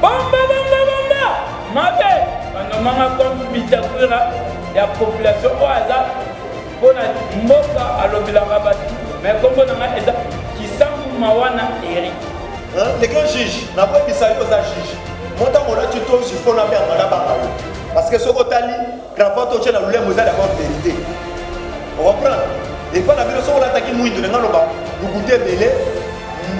bamba mabe bandomanga comme bitakwira ya population oaza pona mboka alobelaka batu mais kombo nanga eza kisangu mawana Eric. Les grands juges n'a pas dit ça aux juges. Montant on a tuto il faut la faire dans la parce que ce côté-là grand tu na lule moza d'abord vérité. On reprend. Et pas la vérité on l'attaque mouille de ngalo ba vous goûter belé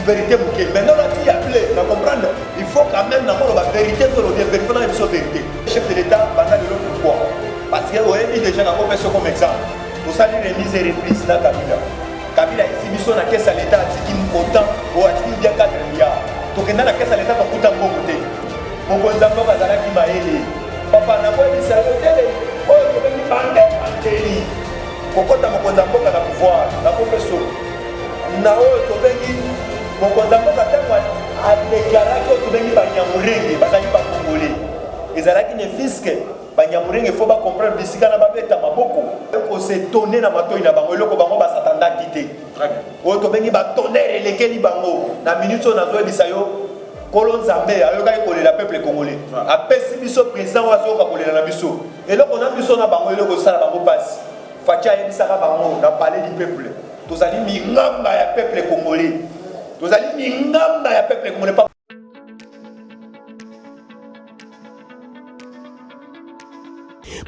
vérité bouquet. Maintenant là tu y appelé, na comprendre. Il faut quand même na la vérité pour le vérifier dans la vérité. Chef de l'État banda de l'autre pourquoi? Parce que ouais, il déjà na pas fait comme exemple. Pour ça les remises et reprises là Kabila exhibition na caisse à l'État atiki autant ou atiki bien 4 milliards. Donc dans la caisse à l'État on coûte un bon côté. Mon bonzambo bazala ki maele. Papa na kwa bisa hôtel o ko bengi bande anteli. Kokota mon bonzambo na pouvoir na professeur. Na o to bengi mon bonzambo ka tangwa a déclarer que to bengi banyamurenge bazali ba congolais. Ezalaki ne fisque banyamurenge faut ba comprendre bisika na babeta maboko. Ko se tonner na matoi na bango eloko bango ba satanda kité. O to bengi ba tonnerre lekeli bango na minute na zo bisayo Colon Zambé, alors qu'il le peuple congolais. Après, si biso président wa soka kolela na biso. Et là on a biso na bango eloko sala bango passe. Fatia yebisaka bango na parler du peuple. Tozali mingamba ya peuple congolais. Tozali mingamba ya peuple congolais.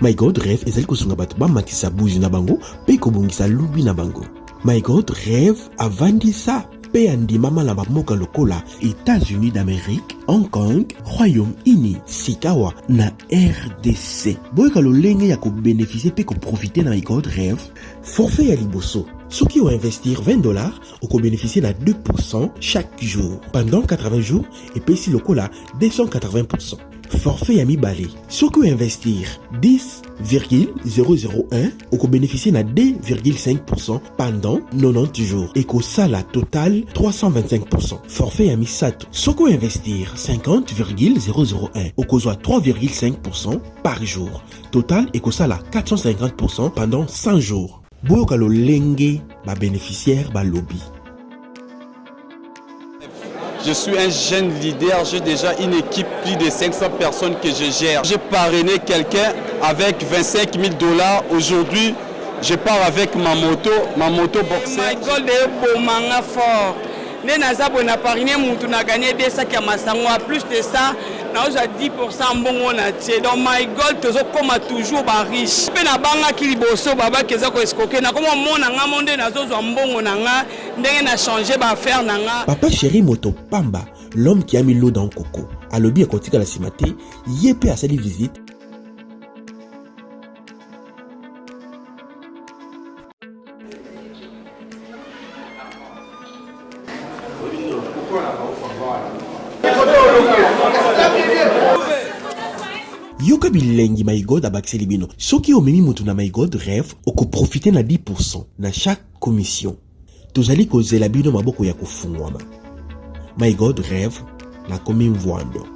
My God rêve ezali kosunga bato bamatisa buzi na bango pe kobongisa lubi na bango. My God rêve avandisa pe andima malamba moka lokola États-Unis d'Amérique, Hong Kong, Royaume-Uni, Sikawa na RDC. Boyka lolenge ya ko bénéficier pe ko profiter na My God rêve. Forfait ya liboso. Ceux qui ont investir $20, on bénéficier de 2% chaque jour. Pendant 80 jours, et puis si le cola 280%. Forfait Yami Balé. Ceux qui ont investir 10,001, on bénéficier de 2,5% pendant 90 jours. Et que ça la total 325%. Forfait Yami Sato. Ceux qui ont investir 50,001, on soit 3,5% par jour. Total et que ça la 450% pendant 100 jours. Boyoka lo lenge ba bénéficiaire ba lobby. Je suis un jeune leader, j'ai déjà une équipe plus de 500 personnes que je gère. J'ai parrainé quelqu'un avec $25 000. Aujourd'hui, je pars avec ma moto boxer. My God est beau, manga fort. Né nazabo na parrainé mutu na gagné des sacs à masango. Plus de ça, na oza 10% bongo na tie. Donc my God tozo comme toujours ba riche. Pe na banga ki liboso baba keza ko escoquer na comme mona nga monde na zozo mbongo na nga ndenge na changer ba faire na nga. Papa chéri moto pamba, l'homme qui a mis l'eau dans le coco. A lobby a continué la simate, yépé à sa visite. Yoka bilengi My God abakse libino. Soki omemi mutu na My God rêve, oko profiter na 10% na chaque commission. Tozali kozela bino maboko ya kufungwama. My God rêve na komi mvwando.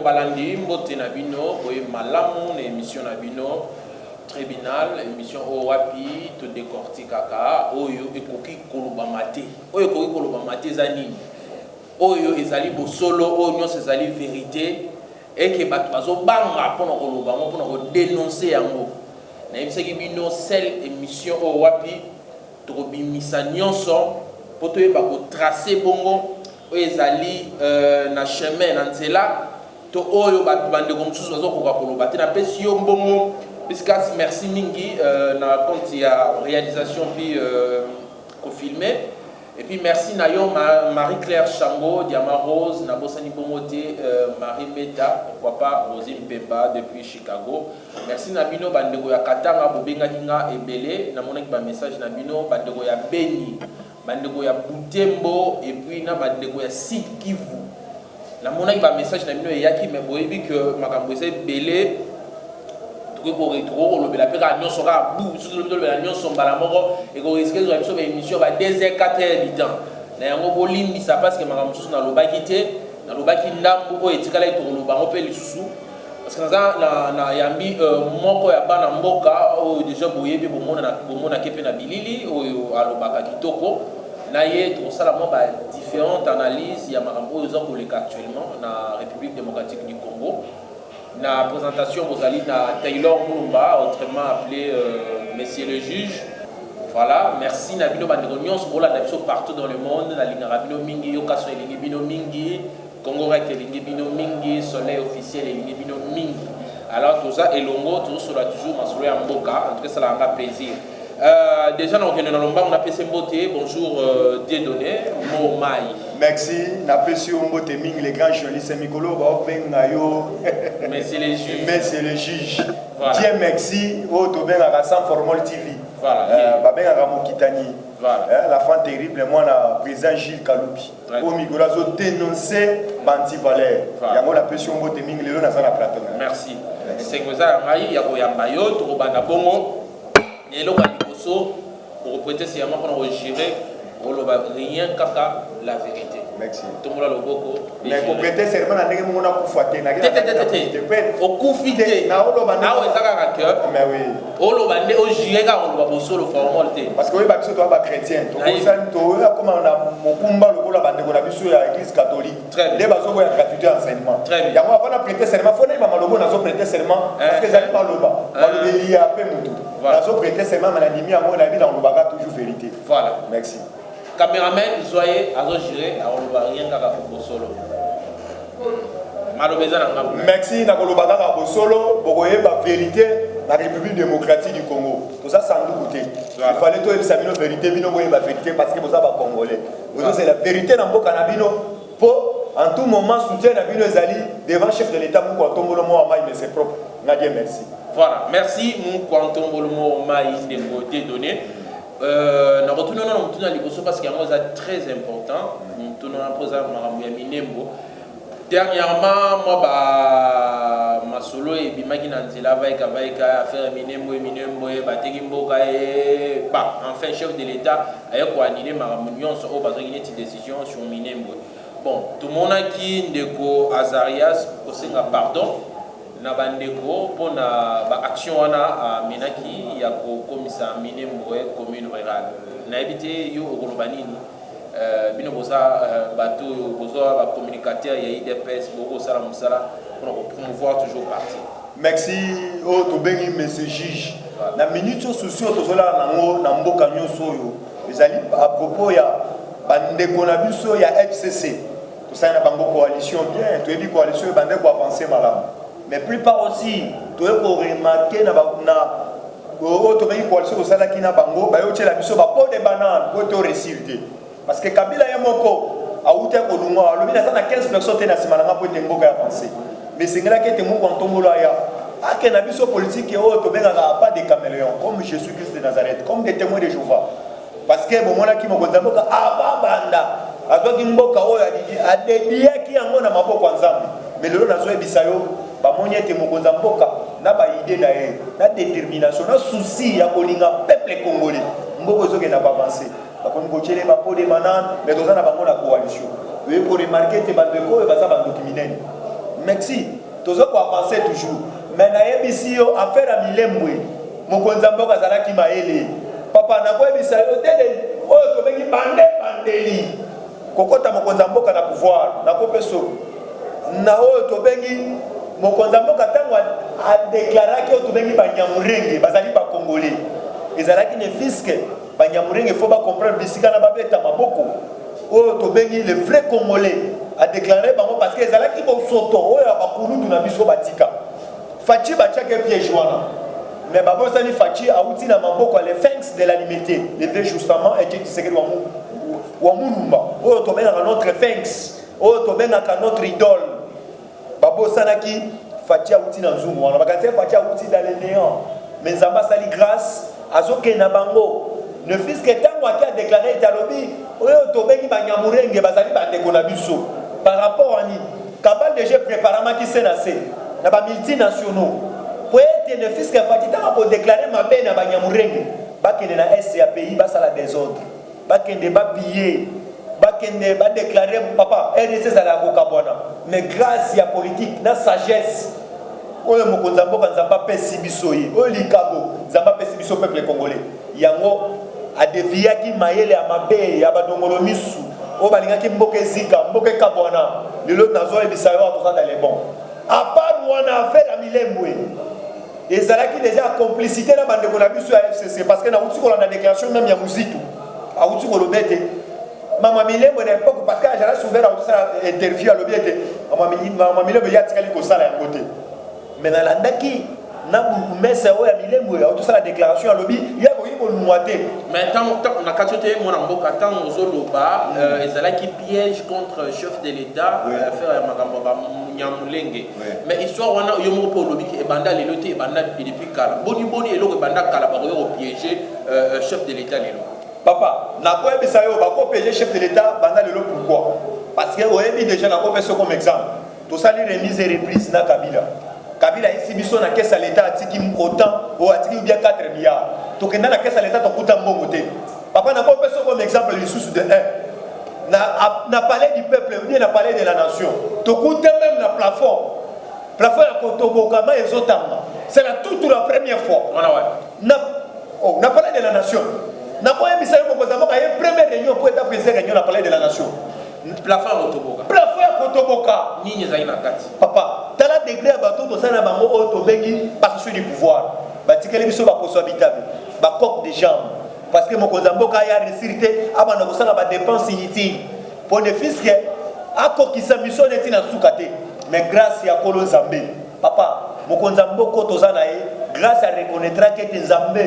Balandi mbote na bino boye malamu na émission na bino tribunal émission o wapi to décortiquer oyo ekoki koloba mate oyo ekoki koloba mate za nini oyo ezali bosolo oyo nyonso ezali vérité et que bato bazobanga mpona koloba ngo mpona kodénoncer yango na yebisaki bino seule émission o wapi tokobimisa nyonso po toyeba kotracer bongo oyo ezali na chemin na nzela to oyo bande comme sous bazo ko koloba te na pesi yo mbongo biskas merci mingi na compte ya réalisation puis ko filmer et puis merci na yo Marie-Claire Chango Diama Rose na bosani bongote Marie Beta pourquoi pas Rosine Pemba depuis Chicago merci na bino bandeko ya Katanga bobenga kinga ebele na monaki ba message na bino bandeko ya Beni bandeko ya Butembo et puis na bandeko ya Sud Kivu. Na mona ba message na bino yaki mais boyebi que makambo ese belé tout ko retro le la pera nyonso ka bu surtout le la nyonso mbala moko et ko risque zo biso ba émission ba 2h 4h du temps. Na yango bolimbi ça parce que makambo susu na lobaki te na lobaki ndambu o etikala ito lobango pe lisusu parce que na yambi moko ya bana mboka o déjà boyebi bomona kepe na bilili o alobaka kitoko na ye to sala mo ba différentes analyses ya makambo ozo koleka actuellement na République démocratique du Congo na présentation bozali na Taylor Mulumba autrement appelé monsieur le juge. Voilà, merci na bino bandeko nyonso bola na biso partout dans le monde na linga bino mingi yo kaso elingi bino mingi Congo rek elingi bino mingi soleil officiel elingi bino mingi. Alors tout ça elongo tout sera toujours masolo ya mboka en tout cas ça la plaisir. Déjà, on a fait beauté. Bonjour, Dieudonné, Mo Mai. Merci, on a fait beauté, les grands journalistes, Mikolo, Merci les juges. Merci les juges. Voilà. Dieu merci, au Tobin à Rassan Formol TV. Voilà. Babin à Ramokitani. Voilà. L'enfant terrible, moi, le président Gilles Kaloubi. Au Migolazo dénoncé Banti Valère. Yango la pression beauté, les gens dans la plateau. Merci. C'est que ça, il y a Yambayo, Torobana Bongo. Et là, pour représenter ces amants qu'on a géré, on ne va rien qu'à la vérité. Merci. Tout le monde a le beaucoup. Mais pour prêter serment, on a dit qu'on a fouetté. Au coup fidé. Na on va na on ça à cœur. Mais oui. On va né au géré quand on va bosser le formalité. Parce que oui, parce que toi pas chrétien. Donc ça toi comme on a mon combat le la bande qu'on a vu sur l'église catholique. Très bien. Les baso ko ya gratuité enseignement. Très bien. Ya moi avant prêter serment, faut na malobo na zo prêter serment parce que j'allais pas loba. Malobi il y a peu mutu. Na zo prêter serment mais na dimi à moi na vie dans le baga toujours vérité. Voilà. Merci. Caméraman, soyez à gérer, on ne va rien qu'à solo. Merci, Nakolobaka Solo, pour la vérité, la République démocratique du Congo. Tout ça, sans nous goûter. Il fallait que ça la vérité, la vérité, parce que vous avez Congolais. C'est la vérité dans le Canabino pour en tout moment soutenir Nabino Zali devant le chef de l'État pour qu'on tombe le mot en maille, mais c'est propre. Nadia, merci. Voilà, merci, mon quand tombe le mot en maille, des données. Nous retournons dans le parce qu'il y a un chose très important. Nous retournons dans le Minembo. Dernièrement, moi, ma solo et Bimaki Nanzila Vaika faire Minembo et Bategimbo enfin chef de l'État a coordonné ma réunion sur une décision sur Minembo. Bon, tout le monde qui ndeko Azarias osenga pardon. Na bandeko pour na action wana menaki ya ko komisa Minembo commune rurale na habité yo ogolobanini bino boza bato boza ba communicateur ya IDPS boko sala musala pour promouvoir toujours parti. Merci au to bengi monsieur juge na minute souci to zola nango na mboka nyoso yo ezali à propos ya bandeko na biso ya FCC to ça na bango coalition bien to ebi coalition bandeko avancer malamu. Mais plus part aussi, tu as remarqué na coalition de qui na bango, ba yo la biso ba pot de banane pour te résulter. Parce que Kabila yamoko a outé ko lunga, le mina na 15 personnes na simalanga pour te mboka avancer. Mais c'est là que te mo kon tombola ya. A que na biso politique o to benga pas de caméléon comme Jésus-Christ de Nazareth, comme des témoins de Jéhovah. Parce que bon mona ki mo gonzamboka aba banda. Azoki mboka o ya dédié ki yango na maboko nzambe. Mais le nazo ebisayo ba monyete mokonza mboka na ba idée na ye na détermination na souci ya kolinga peuple congolais mboko zoke na ba avancer ba komi kochele ba pole manan mais toza na bango na coalition we ko remarquer te bandeko e baza bandoki minene merci tozo ko avancer toujours mais na yebisi yo affaire a milembwe mokonza mboka zalaki maele papa na ko ebisa yo tele oyo to bengi bandeli kokota mokonza mboka na pouvoir na ko peso na oyo to bengi mokonza mboka tango a déclaré que to bengi banyamurenge bazali ba congolais ezalaki ne fisque banyamurenge faut ba comprendre bisika na babeta maboko oyo to bengi le vrai congolais a déclaré bango parce que ezalaki bo soto oyo ba kulutu na biso batika fachi bachake piège wana mais babo sani fachi a outi na maboko les fangs de la limité les vrai justement et qui c'est que wa mulumba oyo to benga notre fangs oyo to benga notre idole Babo Sanaki, Fatia Outi dans Zoom, on a regardé Fatia Outi dans les néants. Mais Zamba Sali grâce à Zoke Nabango, ne fils que tant qui a déclaré Italobi, Tobeki Banyamurenge, Bazali Bandekonabiso, par rapport à ni, Kabal déjà préparément qui s'est lancé, dans les multinationaux, pour être ne fils que Fatita pour déclarer ma peine à Banyamurenge, Bakende na SCAPI, Basa la désordre, Bakende Babillé, Bakende ba déclarer papa, RDC ça la Kokabwana, mais grâce à la politique, la sagesse, oyo mokonzi mboka nzamba pesi biso ye oyo likabo nzamba pesi biso peuple congolais yango adeviaki mayele ya mabe ya badongolo misu oyo balingaki mboka ezika mboka ekabwana lelo nazoyebisa yo atoza dans les bons à part wana affaire ya milembwe ezalaki déjà complicité na bandeko na biso ya FCC parce que nauti kolanda déclaration même ya muzitu auti koloba ete mama milembwe na époque parce que ajala souverain autosala interview alobi ete mama milembwe ya tikali kosala yango te mais dans l'andaki na mesa oya milembwe autosala la déclaration à lobby ya ko yiko lumwate mais tant na katote mona mboka tant ozoloba ezala qui piège contre chef de l'état faire makambo ba nyamulenge mais histoire wana yo mo po lobby e banda lelo te banda depuis kala boni eloko banda kala ba ko piéger chef de l'état lelo papa na ko ebisa yo ba ko piéger chef de l'état banda lelo pourquoi parce que oyebi déjà na ko peso comme exemple to sali remise et reprise na Kabila ici biso na caisse à l'état atiki autant ou atiki ou bien 4 milliards. Donc na caisse à l'état to kuta mbongo te. Papa na pas personne comme exemple les sous de 1. Na palais du peuple ou bien na palais de la nation. To kuta même na plafond. Plafond ya kotoboka ma ezotanga. C'est la toute la première fois. Na palais de la nation. Na pas un bisao ko zama ka première réunion pour être président réunion na palais de la nation. Plafond kotoboka. Plafond ya kotoboka. Nini zaina kati. Papa tala degré bato to sana bango o to bengi parce du pouvoir batikeli biso ba poso habitable ba coque de jambes parce que mokonza mboka ya resirité abana ko sala ba dépenses inutiles pour ne fisque akokisa biso neti na sukate mais grâce ya kolo Nzambe papa mokonza mboko to zana ye grâce à reconnaître que Nzambe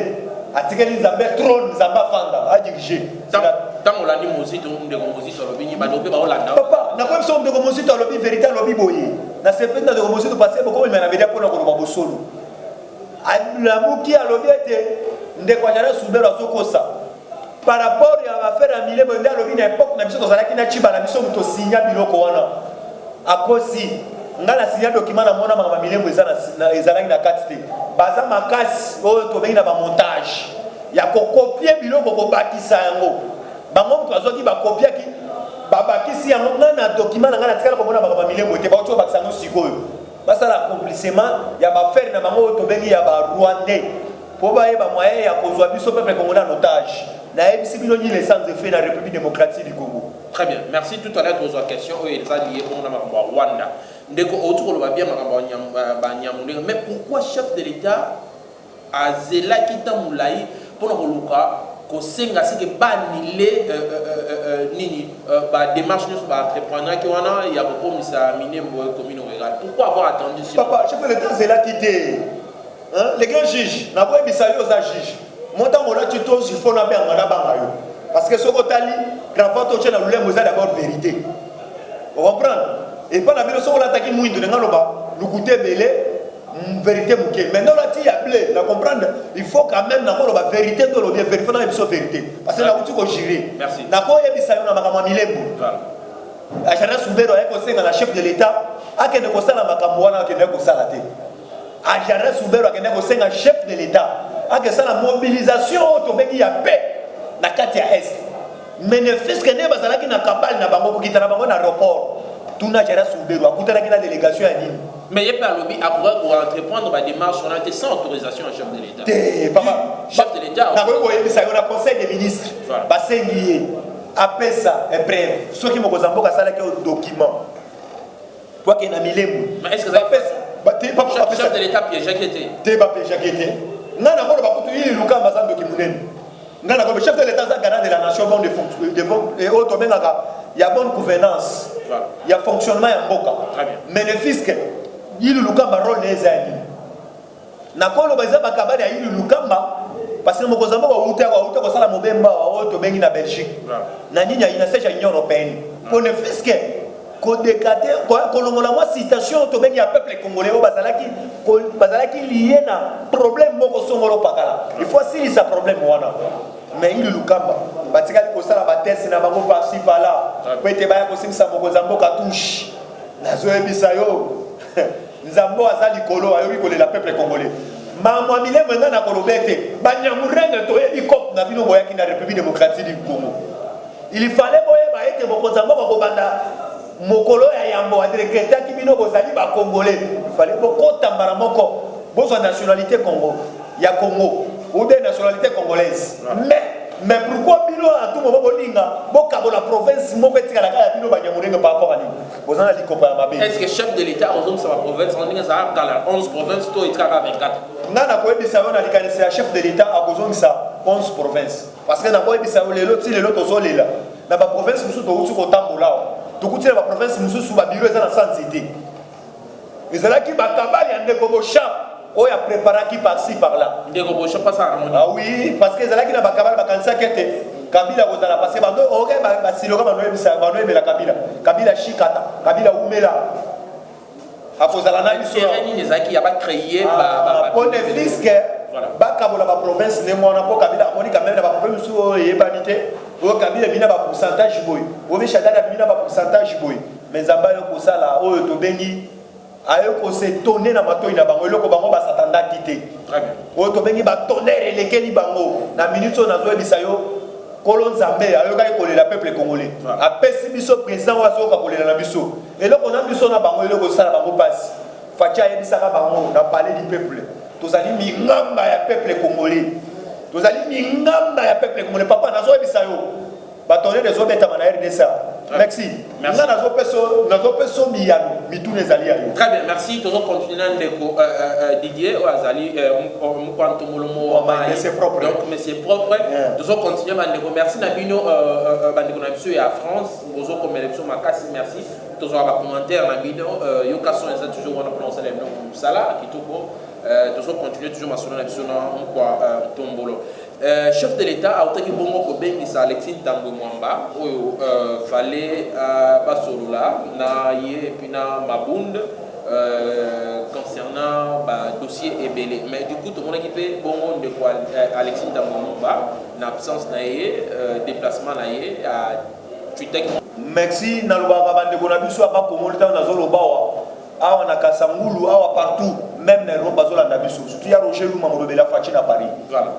atikeli Nzambe trône Nzamba fanda a diriger tant olandi mozito ndeko mozito lobi ba dope ba olanda papa na ko biso ndeko mozito lobi vérité lobi boye na sependa ndeko mozito passer beaucoup mais na vedia pona ko ba bosolo la muki alobi ete ndeko ajara subero azokosa par rapport à affaire à milé bonda lobi na époque na biso to zalaki na chiba na biso muto signa biloko wana akosi ngala signa document na mona mama milé na ezalaki na kati te baza makasi o to bengi na ba montage ya ko copier biloko ko bakisa yango bango muto azoki ba copier ki babakisi yango na document na ngana tikala ko mona ba milé te ba oto bakisa ngo sikoyo basala accomplissement ya ba faire na bango to bengi ya ba rwandais po ba yeba moyen ya kozwa biso peuple congolais en otage na ebisi bino ni les sans effet na République démocratique du Congo. Très bien, merci. Tout à l'heure aux questions ils ont lié pour na Rwanda ndeko autour ba bien makambo ba nyamunde mais pourquoi chef de l'état a zela kita mulai pour na koluka ko senga sike banile nini ba démarche nous ba entrepreneur qui wana ya ko komisa minembo commune rurale pourquoi avoir attendu sur papa chef de l'état zela quitté hein les grands juges na ko ebisa yo za juge montant on a tuto il faut na bien ngana banga yo parce que soko tali grand to chena lule moza d'abord vérité on comprend et pas la bilo soko la taki muindo ngalo ba lukute belé vérité mouké maintenant là tu y a blé la comprendre il faut quand même na ko ba vérité to lo bien vérifier na biso vérité parce que là où tu ko gérer merci na ko yebisa yo na makama milembu ajana subero eko senga la chef de l'état akende ko sala makambo wana akende ko sala te ajana subero akende ko senga chef de l'état akende sala mobilisation to bengi ya paix na kati ya est mais ne fils que ne bazala ki na kabal na bango ko kitana bango na aéroport tuna jara subero akutana ki na délégation ya nini mais il y a pas lobby pour entreprendre des démarches on a été sans autorisation à chef de l'état papa chef de l'état na ko yebisa yo na conseil des ministres basengi apesa et bref ceux qui moko zamboka sala ke document pour que na milemu mais est-ce que ça pesa papa chef de l'état piège jaqueté te ba piège jaqueté ngana ko ba kutu ili lukamba za document ngana ko chef de l'état za garant de la nation bon de fonction et auto benga ya bonne gouvernance ya fonctionnement ya mboka mais le fisc il lukamba rôle les amis na kolo baza bakabali ya il lukamba parce que moko zamba wa uta ko sala mobemba wa auto bengi na Belgique na nini ina seja union européenne pour le fisc ko décater ko longola moi citation to bengi ya peuple congolais bazalaki lié na problème moko songolo pakala il faut si ça problème wana mais il lukamba batikali kosala bateste na bango par-ci par-là po ete baya kosimisa mokonzi ya mboka touche nazoyebisa yo nzambo aza likolo ayoki kolela peuple congolais mamwa milemo nga na koloba ete banyamurenge toyebi cope na bino boyaki na république démocratique du Congo il fallait boyeba ete mokonzi ya mboka kobanda mokolo ya yambo adrekretaki bino bozali bacongolais il fallait bokota mbala moko bozwa nationalité Congo ya Congo ou bien nationalité congolaise mais pourquoi bino à tout moment bolinga bokabo la province moko etikala kala bino banyamurenge par rapport à lui bozana likopa ya mabe est-ce que chef de l'état ozongi sa province on dinga ça kala 11 provinces to etikala 24 ngana koyebisa yo na likanisa ya chef de l'état akozongisa 11 provinces parce que na koyebisa yo lelo ti lelo tozolela na ba province mususu touti kotambola tukutile ba province mususu ba biro eza na sansité ezalaki bakabali ya ndeko bochap oyo a préparaki par-ci par-là ndeko bochap pas ça harmonie ah oui parce que ezalaki na bakabali bakanisaki ete kabila kozala parce que bando oke basiloka banoyebela kabila shikata kabila umela akozala na biso nini ezalaki ya bacréer pone fiske bakabola baprovince nde mwana mpo kabila amoni kameme na baprovince mosusu oyo eyebani te oyo kabila bina bapourcentage boye oyo shadada bina bapourcentage boye mais nzambe ayo kosala oyo tobengi ayo kosetone na matoi na bango eloko bango basatandaki te oyo tobengi batonere elekeli bango na minute oyo nazoyebisa yo kolo nzambe ayokaki kolela peuple congolais apesi biso président oyo azoyoka kolela na biso eloko na biso na bango eloko osala bango mpasi faci ayebisaka bango na palais du peuple tozali mingamba ya peuple congolais tozali mingamba ya peuple congolais papa nazoyebisa yo batonere ezobetama na RDC merci nga nazopeso miyano mituna ezali ya yo très bien merci tozo continuer ndeko Didier o azali mukwanto molomo mais c'est propre donc mais c'est propre tozo continuer bandeko merci na bino bandeko na biso ya France bozo komela biso makasi merci tozo ba commentaire na bino yo kaso eza toujours wana prononcer les noms sala kitoko tozo continuer toujours masolo na biso na mukwa tombolo chef de l'état a otaki bongo kobengisa Alexis Ntambo Mwamba oyo fallait basolola na ye puis na mabund concernant dossier ebele mais du coup tout le monde qui bongo de quoi Alexis Ntambo Mwamba na absence na ye déplacement na ye à Twitter merci na lobaka bandeko na biso apa komolita na zolobawa awa na Kasangulu awa partout même na Europe bazolanda biso surtout ya Roger Luma molobela faci na Paris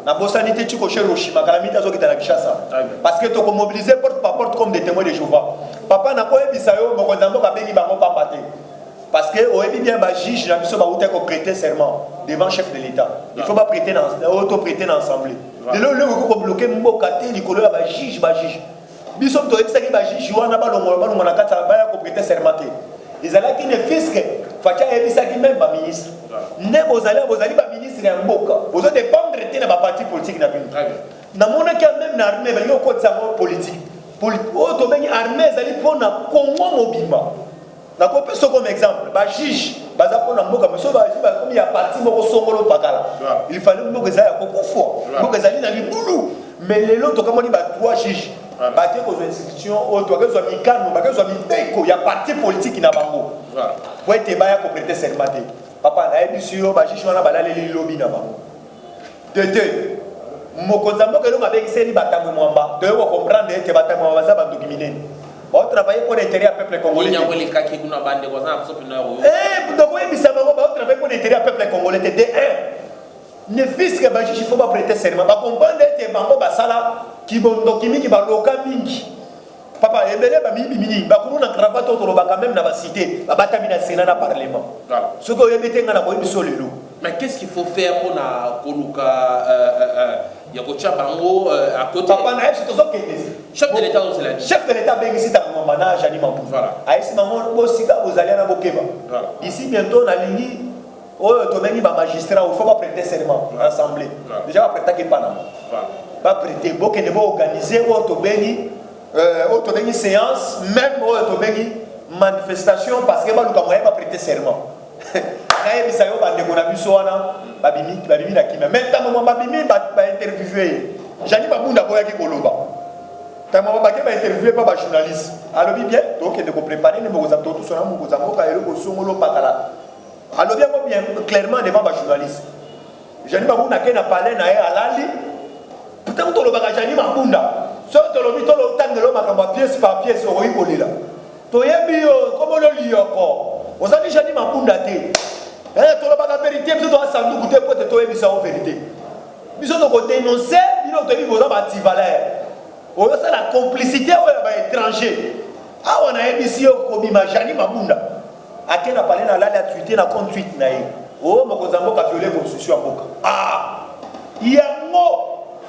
na bosanité tiko chez Hiroshima kalamita zokita na Kinshasa parce que toko mobiliser porte par porte comme des témoins de Jéhovah papa na koyebisa yo mokonzi mboka bengi bango pamba te parce que oyebi bien ba juge na biso ba uta ko prêter serment devant chef de l'état il faut pas prêter dans auto prêter dans assemblée le ko bloquer mboka te likolo ya ba juge biso to yebisaki ba juge wana balongo na kata ba ko prêter serment te ezalaki ne fiske faci ayebisaki même baministre nde bozali baministre ya mboka ozodépendre te na baparti politique na bino namonaki même na armée balingi okotisa yango politique oyo tobengi armée ezali mpona kongo mobimba nakopesa comme exemple bajuge baza mpona mboka mais so bajuge bakomi ya parti moko songolo pakala il fallait mboka ezali ya kokufwa mboka ezali na libulu mais lelo tokamoni ba3 juge bake kozwa institution oyo bakezwa mikano bakezwa mibeko ya parti politique na bango po ete baya koprete serment te papa nayebisi yo bajuge wana balaleli lobi na bango tete mokonzi ya mboka elongo abengiseli batamwe mwamba toye kocomprendre ete batamwe mwamba baza bandoki minene baotravaille pour l'intérêt ya peuple congolais tokoyebisa bango baotravaille pour l'intérêt ya peuple congolais te de 1 ne fiske bajuge il faut baprete serment bacomprendre ete bango basala kibondoki mingi baloka mingi papa ebele bamiyibi mingi bakulu na cravate oyo tolobaka même na bacité babatami na sénat na parlement soki oyebi te nga na koyebi so lelo mais qu'est-ce qu'il faut faire pour na koluka ya kotia bango à côté papa na yebi tozokende chef de l'état ozela chef de l'état bengisi takomamba na jani mambu ayesi bango bosika bozalia na bokeba ici bientôt nalingi oyo tobengi bamagistrat il faut baprêter serment assemblée déjà baprétaki panama baprêter bokende boorganiser oyo tobengi séance même oyo tobengi manifestation parce que baluka moyen baprêter serment nayebisa yo bandeko na biso wana babimi na kimia mais ntango mwa babimi bainterviewe ye jani babunda boyaki koloba ntango mwa bake bainterviewe pa bajournaliste alobi bien tokende koprépare ne mokoza totusona mokoza mboka eloko songolo pakala alobi yango bien clairement devant bajournaliste jani babunda ke na palais na ye alali tant que le bagage mabunda so to lo bito lo tangelo makamba pièce par pièce o ibolela to yebi comme le lioko ozali jani mabunda te to lo baga vérité biso to asandu kuté pote to yebi sa vérité biso to ko dénoncer bino to yebi boza ba tivaleur o ça la complicité o ba étranger awa na yebi si ko bima jani mabunda akena parler na la tweeter na compte tweet na ye o mokonza mboka violer constitution mboka yango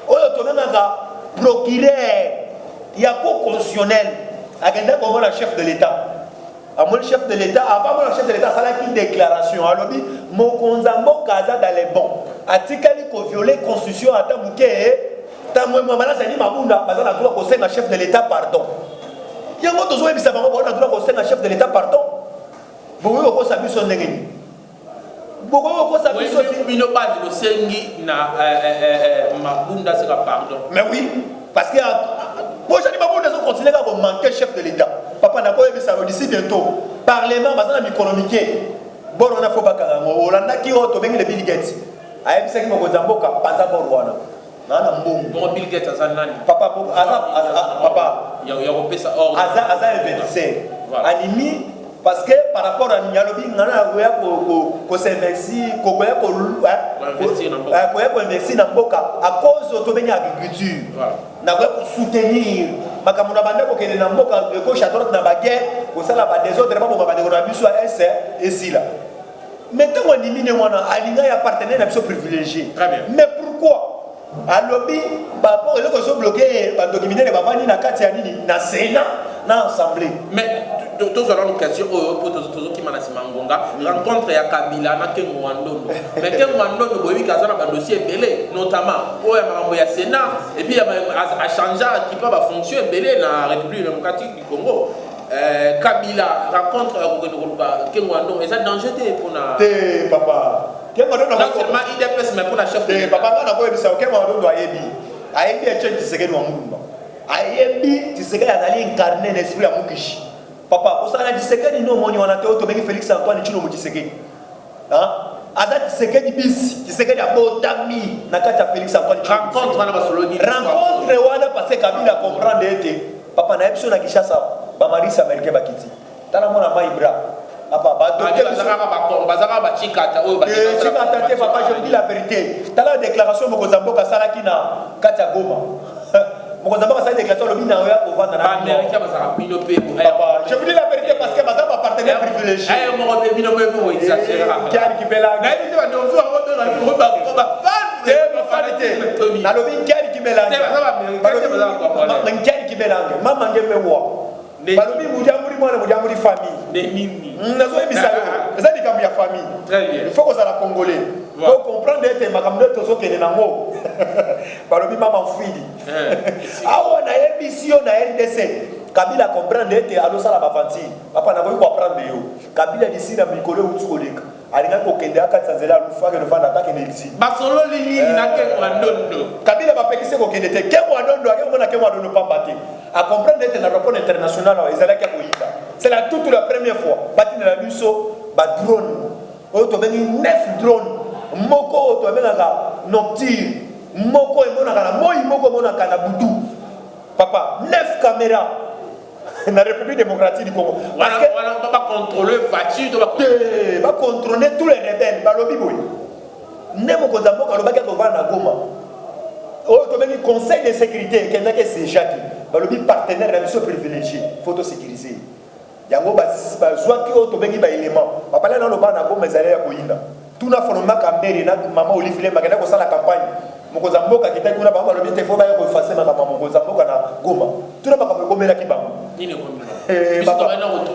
oyo tonanga procureur ya co constitutionnel agenda comme le chef de l'état le chef de l'état avant le chef de l'état ça la qui déclaration alobi mokonza mboka za dans les bons atikali ko violer constitution ata muke ta moi mama zani mabunda bazana droit ko senga chef de l'état pardon yango tozo ebisa bango ba droit ko senga chef de l'état pardon boyo ko sabi so ndengeni boyo ko sabi so bino ba de sengi na mabunda c'est pardon mais oui parce que bon jani mabunda so continuer à manquer chef de l'état papa na ko ebisa d'ici bientôt parlement bazana économique bon on a faut bakanga ngo olanda ki o to bengi le Bill Gates ayebisa ki moko zamboka panza borwana nana mbongo bon Bill Gates azanani papa papa ya repesa ordre aza investisseur animi parce que par rapport à Nyalobi ngana koya ko s'investir ko koya ko investir na mboka à cause de bengi agriculture na ko soutenir makamuna bande ko kene na mboka ko chatrote na baguerre ko sala ba désordre ba ba de ko biso à et si là maintenant on nimine mwana alinga ya partenaire na biso privilégié mais pourquoi alobi ba pour le ko so bloquer ba dominer ba vani na kati ya nini na Sénat na assemblée mais tous auront l'occasion pour tous qui manasi mangonga rencontre ya Kabila na Kengo Wandondo mais Kengo Wandondo boyi kazana ba dossier belé notamment o ya mambo ya Sénat et puis a changer qui peut ba fonction belé na République démocratique du Congo Kabila rencontre Kengo Wandondo et ça danger pour na papa Kengo Wandondo non seulement IDPS mais pour la chef de papa na ko ebisa Kengo Wandondo ayebi a Tshisekedi wa Mulumba ayebi Tshisekedi azali incarné l'esprit ya Mukishi papa osala Tshisekedi no moni wana te to bengi Félix Antoine Tshilombo Tshisekedi aza Tshisekedi bis Tshisekedi abotami na kati ya Félix Antoine rencontre wana basoloni rencontre wana parce que Kabila comprendre ete papa na episode na Kinshasa ba maris américain bakiti tala mona Maïbra papa ba docteur bazaka ba chikata oyo ba chikata te papa je dis la vérité tala déclaration mokonza mboka salaki na kati ya Goma mokonza mboka sala déclaration lobi na oya ovanda na américain bazaka bino pe papa je vous dis la vérité parce que bazaka ba partenaire privilégié mo pe bino pe mo exagérer kiani kibela na ebite ba ndonzo ba fan na lobi kiani kibela kiani kibela mama ngemewa balobi mujamuri mwana mujamuri famille de nini nazo ebisa yo eza likambo ya famille très bien il faut que ça la congolais pour comprendre ete makambo tozo kene nango balobi mama mfwidi awa na ebisi yo na RDC Kabila comprendre ete alosala bavanti papa na koyi ko apprendre yo Kabila disi na mikolo utu koleka alinga ko kende akati sanzela lufake no fanda atake nelisi basolo lini na Kengo Wandondo Kabila bapekise ko kende te Kengo Wandondo akemo na Kengo Wandondo pambate a comprendre ete na rapport international ezalaki ya koyika c'est la toute la première fois bati na biso ba drone oyo to bengi 9 drone moko to benga nocturne moko emonaka na moi moko emonaka na butu papa 9 caméras na République démocratique du Congo parce que on va contrôler voiture va contrôler tous les rebelles balobi boy nemo ko zambo ka lobaka ko vana Goma o to bengi conseil de sécurité kenda ke c'est Jacques balobi partenaire na mission privilégié photo sécurisé yango ba joie ki o to bengi ba élément papa là no bana Goma ezali ya koyinda tuna fonoma kambere na mama Olivier makenda ko sala campagne mokoza mboka kitaki kuna baba lobi te fo ba ko effacer makambo mokoza mboka na Goma tuna makambo komela ki bango nini komela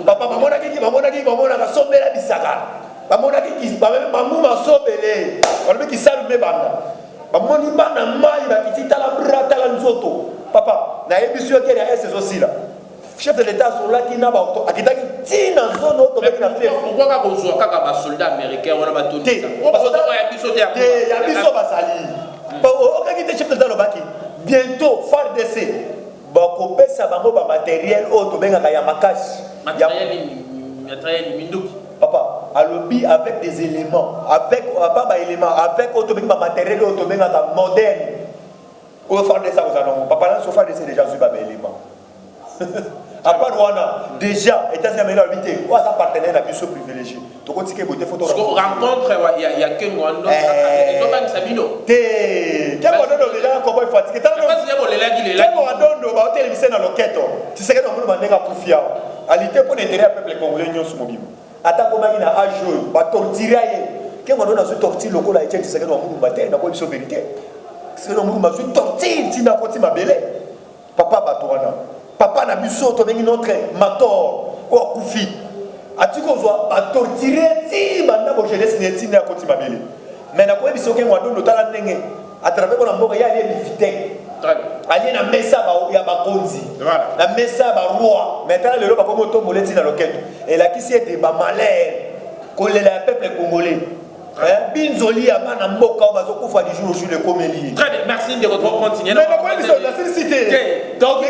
papa bamona ka sombela bisaka bamona ki bamu masobele balobi ki salu me banda bamoni bana mai bakiti tala brata la nzoto papa na ebisi yo kere ese zosila chef de l'état sur là qui n'a pas akitaki tina zone to beki na fait pourquoi ka kozwa kaka ba soldats américains wana ba toni parce que ya biso te ya biso basali okaki te chef de l'état lobaki bientôt FARDC bakopesa bango ba matériel oyo tobengaka ya makasi matériel minduki papa alobi avec des éléments avec pas ba éléments avec oyo tobengi ba matériel oyo tobengaka moderne au faire de ça aux annonces papa là sur faire de c'est déjà sur baba élément à part Rwanda déjà États-Unis américains habité ou ça partenaire à biso privilégié to ko tike boté photo rencontre il y a que Ngwando ils ont pas Sabino té Ngwando déjà comment il fatigué tant pas c'est bon les là qui les là Ngwando ba télévision na loketo tu sais que on va ndenga kufiaalité pour l'intérêt du peuple congolais nyon sumobimo ata ko maki na ajo ba torturer que Ngwando na su torture loko la tu sais que on va bater na ko biso vérité c'est le monde ma torture tina ko ti mabele papa batwana papa na biso to bengi notre mator ko kufi atiko zo ba torturer ti banda bo jeunesse ne ti na ko ti mabele mais na ko biso ke Ngwando ndo tala ndenge à travers ko na mboka ya ali vite ali na mesa ba ya bakonzi na mesa ba roi mais tala lelo ba ko moto moleti na loketo et la qui c'est des ba malheur ko le peuple congolais Binzoli a bana mboka o bazo kufa du jour au jour le comélie. Très bien, merci de votre continuer. Mais pourquoi ils sont la félicité? Donc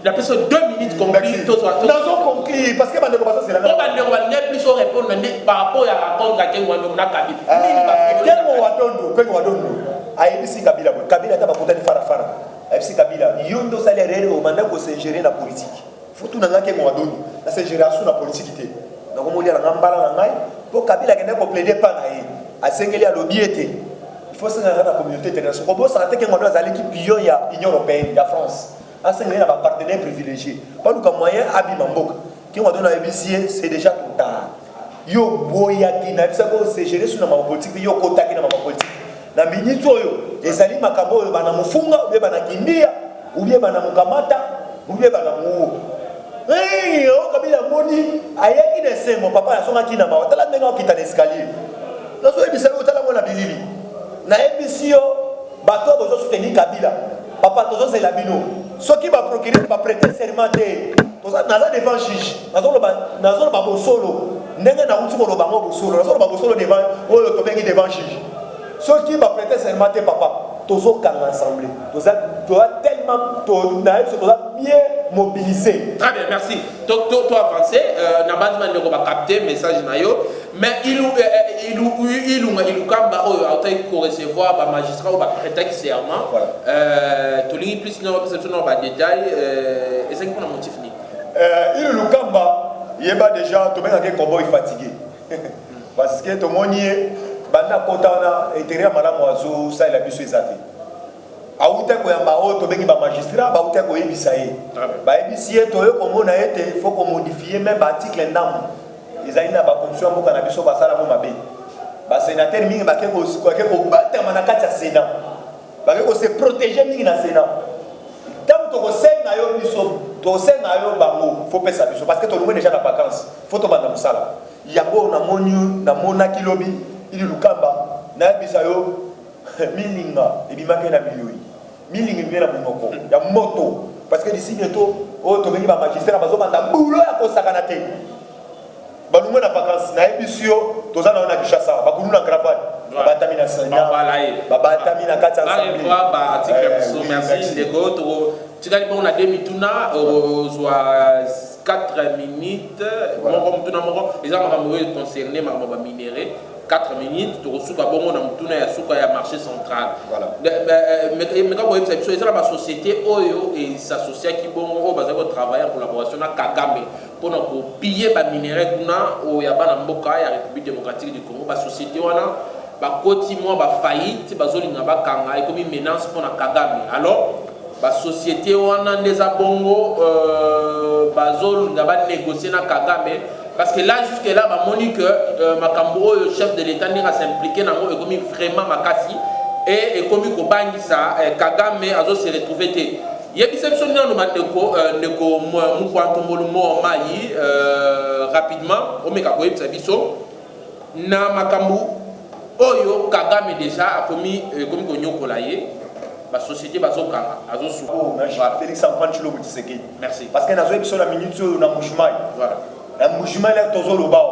la personne 2 minutes compris tout ça. Nous avons compris parce que bandeko bazo c'est la même. On va ne plus répondre par rapport à répondre à Kengwando na Kabila. Quel Wadondo aibisi Kabila bo. Kabila ta bakota ni fara. Aibisi Kabila yondo salaire au mandat ko se gérer la politique. Faut tout nanga Kengwando. La se gérer sur la politique té. Donc on dit la ngambala na ngai. Pour Kabila qui n'est pas plaidé par naïe, à Sengeli à l'obéité, il faut se rendre à la communauté internationale. Pour vous sentir qu'on doit aller qui pion il y a l'Union européenne, il y a France. À Sengeli, on a un partenaire privilégié. Pas nous comme moyen Abimambok, qui on donne à ABC, c'est déjà trop tard. Yo boyaki na bisa ko se gérer sur la politique, yo kotaki na politique. Na minute oyo, les ali makambo yo bana mufunga, ou bien bana kimbia, ou bien bana mukamata, ou bien bana mu. Oh, Kabila moni ayaki de sengo papa na songa kina ma tala ndenga okita na escalier nazo ebisa ko tala mona bilili na ebisio bato bozo soutenir Kabila papa tozo c'est la bino soki ba procurer ba prêter serment te toza naza devant juge nazo ba bosolo ndenga na uti ko lo ba mo bosolo nazo ba bosolo devant oyo to bengi devant juge soki ba prêter serment te papa tozo kanga ensemble toza tellement to na ebisio toza bien mobilisé. Très bien, merci. Toi avancé, na base man ne va capter message na yo, mais il kamba o autai ko recevoir ba magistrat ou ba prêter serment. To li plus non perception non ba détail et c'est qu'on a motif ni. Il kamba yeba déjà to benga ke combo fatigué. Parce que to monier banda kotana intérêt malamu azo ça il a biso ezate. Aouté ko yamba o to bengi ba magistrat ba outé ko yebisa ye ba yebisi to yo komona ete il faut qu'on modifie même article ndam ezalina ba constitution mboka na biso ba sala mo mabe ba sénateur mingi ba ke ko batama na kati ya sénat ba ke ko se protéger mingi na sénat tam to ko senga yo biso to senga yo bango faut pesa biso parce que to lumwe déjà na vacances faut to banda musala yango na monu na mona kilobi ili lukamba na bisa yo milinga ebimaka na milioi milingi bien na monoko ya moto parce que d'ici bientôt o to bengi ba magistrat bazo banda bulo ya kosakana te balumwe na vacances na ebisio tozana na Kinshasa bakulu na cravate batamina sanya batamina kata ensemble ba article merci ndeko to tikali bon na demituna ozwa 4 minutes moko mutuna moko ezama makambo concerné makambo ba minéré 4 minutes to suka bongo na mutuna ya suka ya marché central voilà mais quand vous avez ça la société oyo et s'associe qui bongo o baza ko travailler en collaboration na Kagame pour ko piller ba minéré kuna o ya bana mboka ya République démocratique du Congo ba société wana ba koti mo ba faillite bazolinga ba kanga et comme menace pour na Kagame alors ba société wana ndeza bongo bazolinga ba négocier na Kagame. Parce que là, jusque là, je que Makambo, le chef de l'État, n'est pas impliqué dans le commis vraiment Makasi et commis Kobani, ça, Kagame, a se retrouvé. Il y a des personnes qui ont rapidement, au Mekakoye, na Makambo, Oyo, Kagame déjà a commis comme Konyokolaye. La société va se Félix Antoine Chilo Boutiseki. Merci. Parce que nous avons la minute sur la Mouchmaï. Voilà. La Mouchmaï est toujours le bas.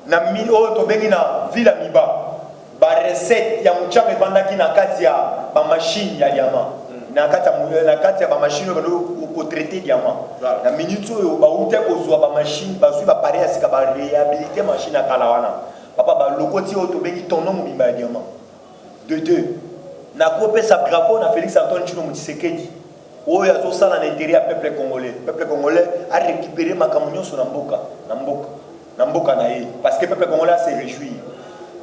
Na mi o to bengi na villa miba. Ba recette ya mchanga bandaki na kati ya ba machine ya diamant. Na kati ya ba machine ko traiter diamant. Na minute o ba uta ko zo ba machine ba zo ba pare asika ba réhabiliter machine akala wana. Papa ba lokoti o to bengi tono mobimba ya diamant. De deux. na kopesa bravo na Félix Antoine Tshilombo Tshisekedi oyo azosala na intérêt ya peuple congolais a récupéré makambo nyonso na mboka na ye parce que peuple congolais se réjouit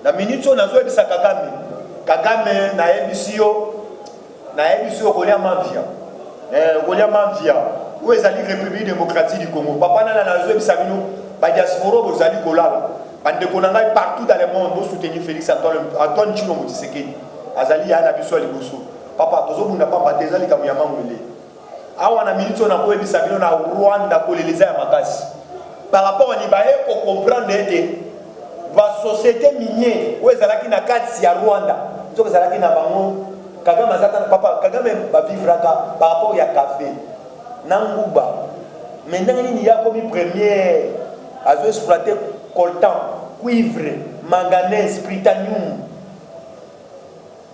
na minute oyo nazoyebisa Kagame nayebisi yo kolia mavia oyo ezali République démocratique du Congo papa nana nazoyebisa bino badiaspora bozali kolala bandeko na ngai partout dans le monde bosoutenir Félix Antoine Tshilombo Tshisekedi azali ya na biso ya liboso papa tozobunda papa te ezali likambo ya mangwele awa na minute oyo nakoyebisa bino na Rwanda koleleza ya makasi par rapport ni baye ko comprendre ete ba société minière oyo ezalaki na kati ya Rwanda soki ezalaki na bango Kagame azata papa Kagame ba vivraka par rapport ya café na nguba maintenant nini ya komi première azo exploiter coltan cuivre manganèse titanium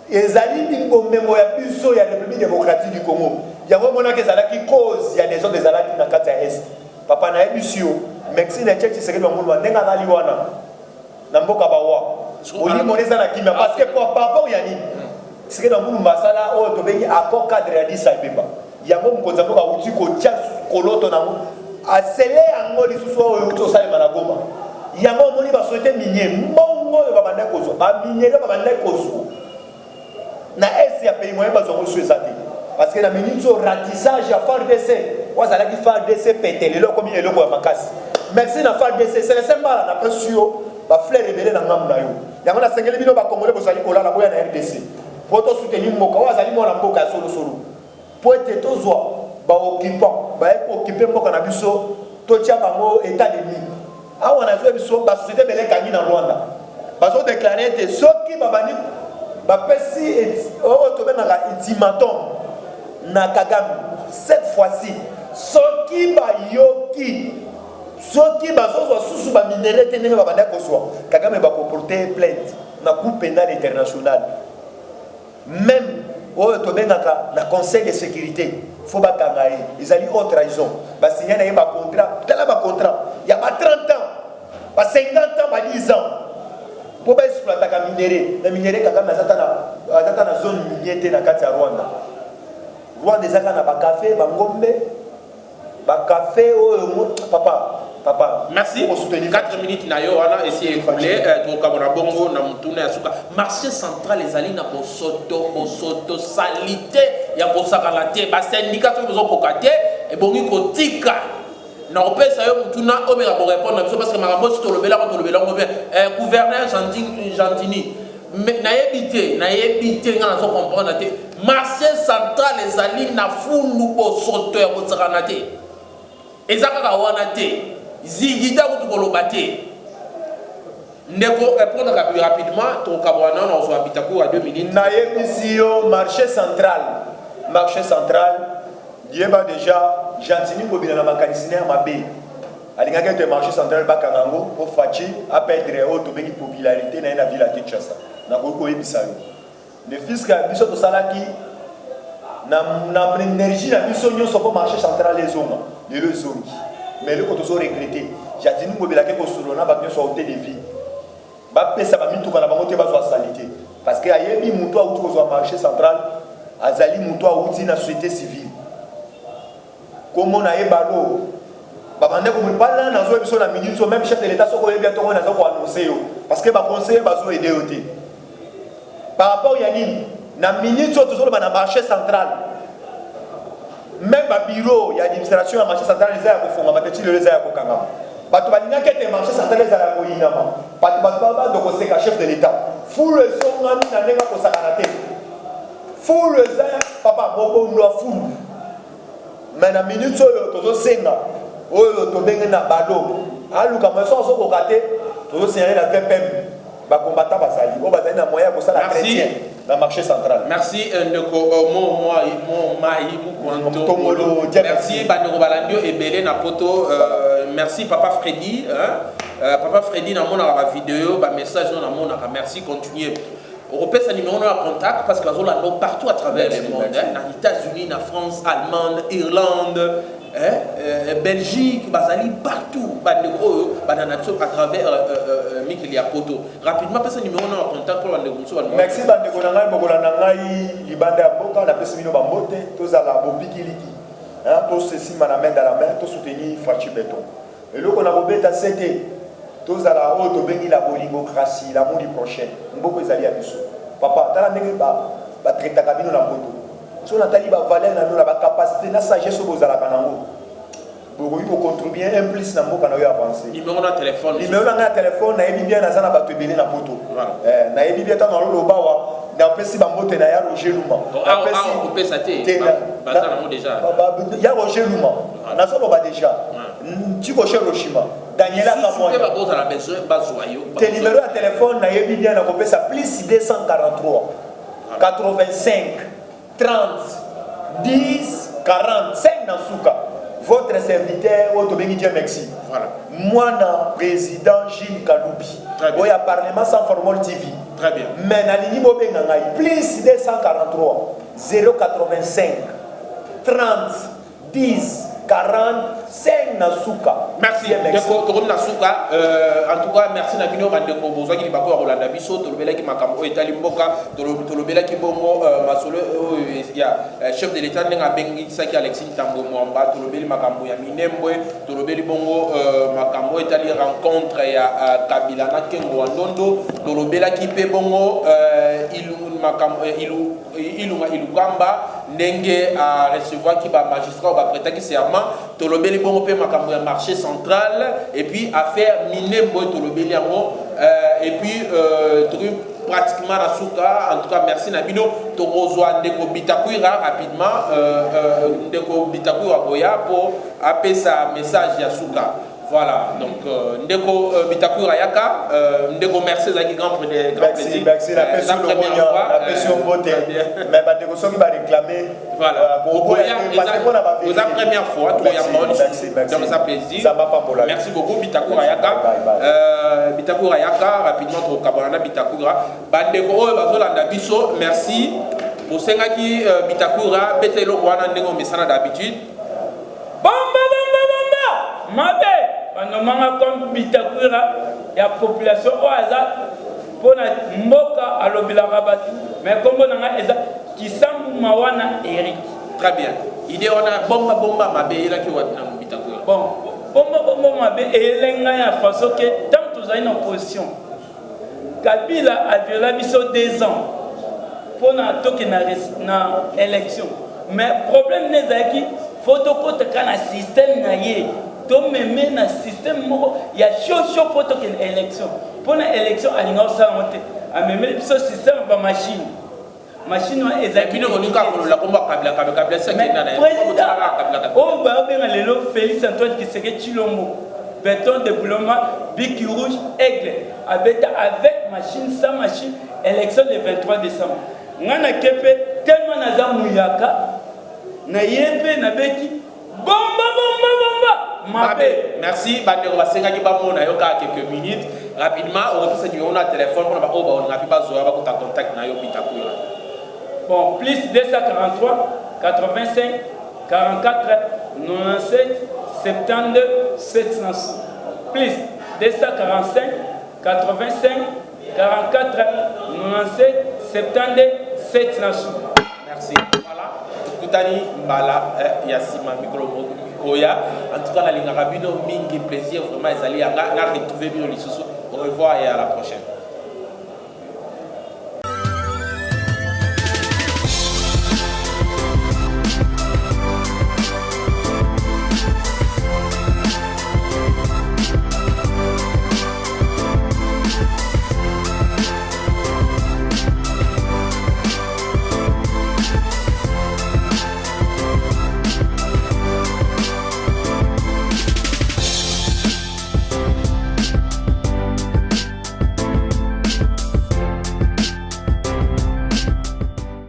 ezali bingomemo ya biso ya République démocratique du Congo yango monaki ezalaki cause ya des autres ezalaki na kati ya est papa na ebisio Mexique na Tchèque Tshisekedi bangolwa ndenge azali wana na mboka bawa olimo eza na kimia parce que par rapport ya nini Tshisekedi bangolwa masala oyo tobengi accord cadre ya Addis Abeba yango mokonzi mboka uti kotia koloto nango asele yango lisusu oyo uti osalema na Goma yango omoni basociété minier mbongo oyo babanda kozwa baminiere babanda kozwa na est ya pays moyen bazongo lisusu eza te parce que na minute au ratissage à FARDC wazalaki FARDC pété lelo komi eloko ya makasi merci na FARDC c'est le symbole na presio ba fleur rebelle na ngamu na yo yango na sengeli bino ba congolais bozali kolala boya na RDC poto soutenir mboka wazali mona mboka ya solo po ete tozwa ba occupant ba occuper mboka na biso totia bango état de nuit awa na zo biso ba société bele kangi na Rwanda bazo déclarer ete soki babani bapesi oyo tobenaka ultimatum na Kagame cette fois-ci soki bayoki soki bazozwa susu baminere te ndenge babanda kozwa Kagame bakoporter plainte na cour pénale internationale même oyo tobengaka na conseil de sécurité fo bakanga ye ezali haute trahison basinya na ye bacontrat tala bacontrat ya ba 30 ans ba 50 ans ba 10 ans po baexploitaka minere na minere Kagame azata na zone minier te na kati ya Rwanda ezaka na bakafe bangombe bakafe oyo papa merci 4 minutes na yo wana esi écoulé tokabona bongo na mutuna ya suka marché central ezali na bosoto salité ya kosakala te ba syndicat so bozokoka te ebongi kotika na opesa yo mutuna omeka ko répondre na biso parce que makambo si tolobela ngo bien gouverneur Gentini nayebi te nga nazo comprendre te marché central ezali na fundu bosoto ya kosakana te ezaka wana te zigida kutukoloba te ndeko répondre rapidement tokabwana na ozo habita ko à 2 minutes nayebisi yo marché central yeba déjà Gentini mobile na makanisine ya mabe alingaki ete marché central bakangango po faci apedre oyo tobengi popularité na ye na ville ya Kinshasa nakoki koyebisa yo le fisc ya biso tosalaki na énergie na biso nyonso po marché central ezonga lelo ezongi mais eloko tozoregrete Gentini mobile ake kosolo na bato nyonso hotel de ville bapesa bamituka na bango te bazwa salite parce que ayebi moto auti kozwa marché central azali moto auti na société civile komona ye balo babande ko mipala na zo biso na minute même chef de l'état soko yebi atongo na zo ko annoncer yo parce que ba conseiller bazo aider yo te par rapport ya nini na minute so tozolo ba na marché central même ba bureau ya administration ya marché central les a ko fonga mateti les a ko kangama bato balinga kete marché central les a ko yinama bato ba do ko seka chef de l'état full songa ni na nenga ko sakana te full za papa boko ndo full mais na minute oyo tozosenga oyo tobenge na balo aluka moso so kokate tozosenga na VPM ba combattant basali o bazali na moyen ko sala chrétien dans marché central merci ndeko merci bandeko balandio ebele na poto merci papa Freddy papa Freddy na mona la vidéo ba message na mona merci continuer Européen, c'est numéro de contact parce que nous partout à travers le monde, dans les États-Unis, en France, Allemagne, Irlande, Belgique, Bazali, partout, à travers Mikilia Poto. Rapidement, parce que nous avons un contact pour le merci, Bandeko Nangai, Bogolanangai, Libanda Boka, la Pessimino Bambote, tous à la Bobikiliki, tous ceci, main dans la main, tous soutenir Fachi Béton. Et là, on a robé à 7 tous à la haute, béni la bolingocratie, l'amour du prochain. Beaucoup les alliés à Bissou. Papa, t'as la nègre, bah, traiter ta cabine dans la moto. Si on a tali ba valeur na la capacité na sagesse au la kanango beaucoup il contribuer un plus na mboka na yo avancer numéro na téléphone na yebi bien na zana bato ebele na poto na yebi bien tant na lo bawa na pesi ba mbote na ya Roger Luma on couper ça bazana mo déjà ya Roger Luma na so ba déjà Tiko Hiroshima Daniela Kamoya ba boza la besoin bazoyo tes numéro de téléphone na yebi bien na kopesa plus 243 85 30, 10, 45 Nasuka. Votre serviteur, Otobéni Dieu merci. Voilà. Moi, président Gilles Kaloubi. Oui, à Parlement sans formol TV. Très bien. Mais na lini bobengangai plus 243 085 30 10 45 Nasuka. Merci. Ndeko Nasuka. En tout cas, merci Nabino Bandeko Bozwa qui bako Rolanda Biso, Tolobela qui makambo Etali Mboka, Tolobela qui bongo Masolo ya chef de l'État nga bengi Saki Alexis Tambo Mwamba, Tolobeli makambo ya Minembwe, Tolobeli bongo makambo Etali rencontre ya Kabila na Kengo Ndondo, Tolobela qui pe bongo ilu Kamba ndenge à recevoir qui ba magistrat ba prêter qui serment Tolobeli bongo pe makambo ya marché central et puis affaire Minembwe Tolobeli yango et puis pratiquement la souka. En tout cas merci Nabino Torozwa Ndeko Bitakuira rapidement Ndeko Bitakuira Boya pour appeler sa message ya souka. Voilà, donc Ndeko Bitakuira Yaka, Ndeko merci Zaki grand plaisir. Merci, la personne la personne beauté. Mais Ndeko Soki va réclamer. Voilà, pour la première fois, dans sa plaisir. Merci beaucoup Bitakuira Yaka. Bitakuira Yaka, rapidement pour Kabalana Bitakuira. Bandeko Bazolanda Biso, merci. Pour Sengaki Bitakuira, Betelo Wana Ndeko Mesana d'habitude. Mabe banomanga comme Bitakuira ya population au hasard pour na mboka alobilanga batu mais kombo nanga eza Kisambu Mawana Eric. Très bien. Idée on a bomba mabe ila ki watina Bitakuira. Bon bomba mabe elenga ya façon que tant tous une opposition Kabila a violé biso 2 ans pour na toke na élection mais problème nezaki photocopie kana système na ye to même na système moko ya chaud pour une élection pour une élection à l'innocent monter a même ce système ba machine wa ezaki no luka ko la komba kabila ça qui na na o ba benga lelo Félix Antoine Tshisekedi Tshilombo béton de Bouloma Biki Rouge Aigle avec machine sans machine élection le 23 décembre ngana kepe tellement naza muyaka na yempe na beki bomba Mabé. Merci. Bandeko basenga ki bamona yo ka quelques minutes rapidement on repose du on a téléphone on va on a pas besoin ba ko ta contact na yo Bitakuira. Bon, plus 243 85 44 97 72 700. Plus 245 85 44 97 72 700. Merci. Voilà. Kutani Mbala Yassima micro Koya. En tout cas, la ligne Rabino, mingi plaisir, vraiment, ils allaient retrouver bien les sous. Au revoir et à la prochaine.